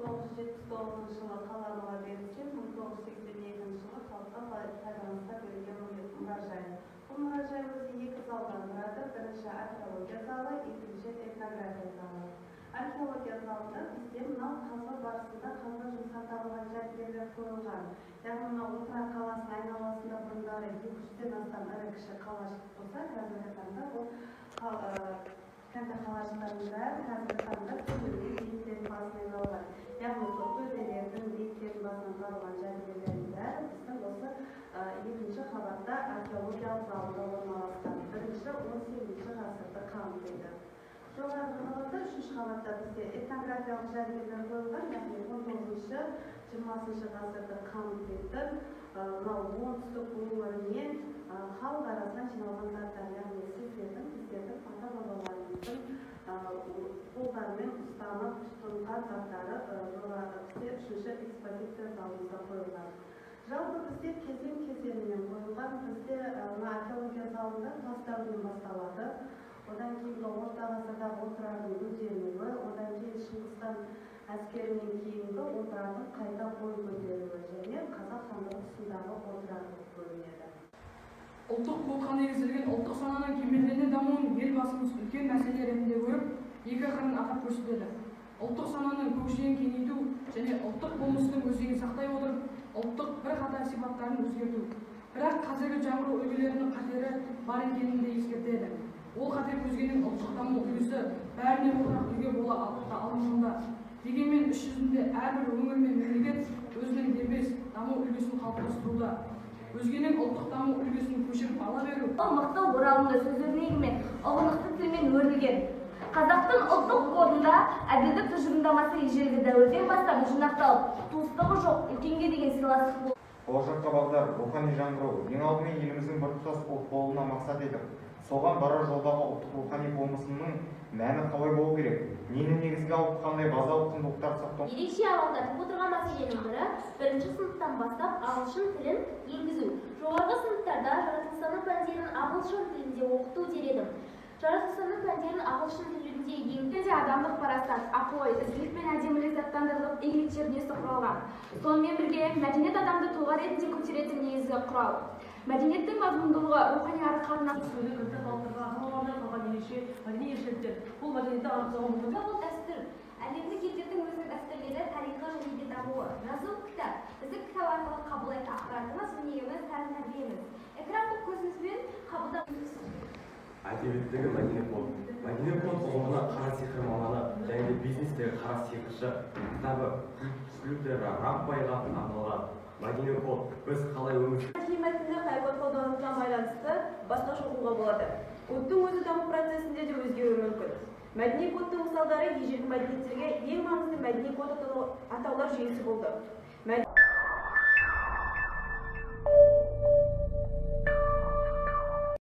1979 жылы қалануға берілген, 1982 жылы халыққа пайдаланысқа берілген мұражай. Бұл мұражай өзі екі залдан тұрады. Бірінші археология залы, екінші этнография залы. Археология залында бізде мынау қазба барысында қазба жұмыстан табылған жәдігерлер қойылған. Яғни мынау Отырар қаласының айналасында бұрындары 200-ден астам ірі кіші қалашық болса, қазіргі таңда бұл кәнті қалашықтардың бәрі қазіргі таңда төбелер бейіттердің басына айналған. Яғни сол төбелердің бейіттердің басынан табылған жәдігерлердің бәрі біздің осы екінші қабатта археологиялық залында орналасқан. Бірінші 18-ші ғасырды қамтиды. Жоғарғы қабатта, үшінші қабатта бізде этнографиялық жәдігерлер қойылған, яғни 19-20 ғасырды қамтитын мынау оңтүстік өңірінен халық арасынан жиналған заттар, яғни сіздердің ата-бабаларымыздың қолдарымен ұстанып тұтынған заттары бізде үшінші экспозиция залымызда қойылған. Жалпы бізде кезең-кезеңімен қойылған, бізде археология залында тас дәуірінен басталады. Одан кейін орта ғасырдағы Отырардың гүлденуі, одан кейін Шыңғыстан әскерінен кейінгі Отырардың қайта бой көтеруі және қазақ хандығы тұсындағы Отырар бөлінеді. Ұлттық рухқа негізделген ұлттық сананың кемелдене дамуын елбасымыз үлкен мәселе ретінде көріп, екі қырын атап көрсетеді. Ұлттық сананың көкжиегін кеңейту және ұлттық болмыстың өзегін сақтай отырып, ұлттық бірқатар сипаттарын өзгерту. Бірақ қазіргі жаңғыру үлгілерінің қатері бар екенін де ескертеді. Ол қатер өзгенің ұлттық даму үлгісі бәріне ортақ үлгі бола алынғанда. Дегенмен іс жүзінде әрбір өңір мен мемлекет өзінің дербес даму үлгісін қалыптастыруда. Өзгенің ұлттық даму үлгісін көшіріп ала беру. Ол мықты оралымды сөз өрнегімен, ұғынықты тілмен өрілген. Қазақтың ұлттық кодында әділдік тұжырымдамасы ежелгі дәуірден бастап жинақталып, туыстығы жоқ үлкенге деген сыйластық болды. Болашаққа бағдар рухани жаңғыру ең алдымен еліміздің біртұтас ұлт болуына мақсат етіп, соған барар жолдағы ұлттық рухани болмысының мәні қалай болу керек, нені негізге алып қандай базалық құндылықтар сақтау. Ерекше алаңдатып отырған мәселенің бірі бірінші сыныптан бастап ағылшын тілін енгізу. Жоғарғы сыныптарда жаратылыстану пәндерін ағылшын тілінде оқыту дер едім. Жаратылыстану пәндерін ағылшын тілінде енгізгенде адамдық парасат, ақыл-ой, ізгілік пен әдемілік заттандырылып, игілік жүйесі құралған. Сонымен бірге мәдениет адамды тұлға ретінде көтеретін негізгі құрал. Мәдениеттің мазмұндылығы рухани арқарына сөйлеу кірді қалдырға қалған мәдени ерекшеліктер. Бұл мәдениетті анықтауға мүмкін. Бұл дәстүр. Әлемдік елдердің өзінің дәстүрлері, тарихы және де дамуы. Жазу кітап. Біздің кітап арқылы қабылдайтын ақпаратымыз, өнегеміз, тәрбиеміз. Экранды көзімізбен қабылдаймыз. Әдебиеттегі мәдениет код. Мәдениет код ұғымына қара сиқыр маманы және де бизнестегі қара сиқыршы кітабы Лютера Рампайға арналған. Мәдениет код біз қалай өмір Мәдениетті қай код қолдануына байланысты басқаша ұғуға болады. Кодтың өзі даму процесінде де өзгеруі мүмкін. Мәдени кодтың мысалдары ежелгі мәдениеттерге ең маңызды мәдени код атаулар жүйесі болды.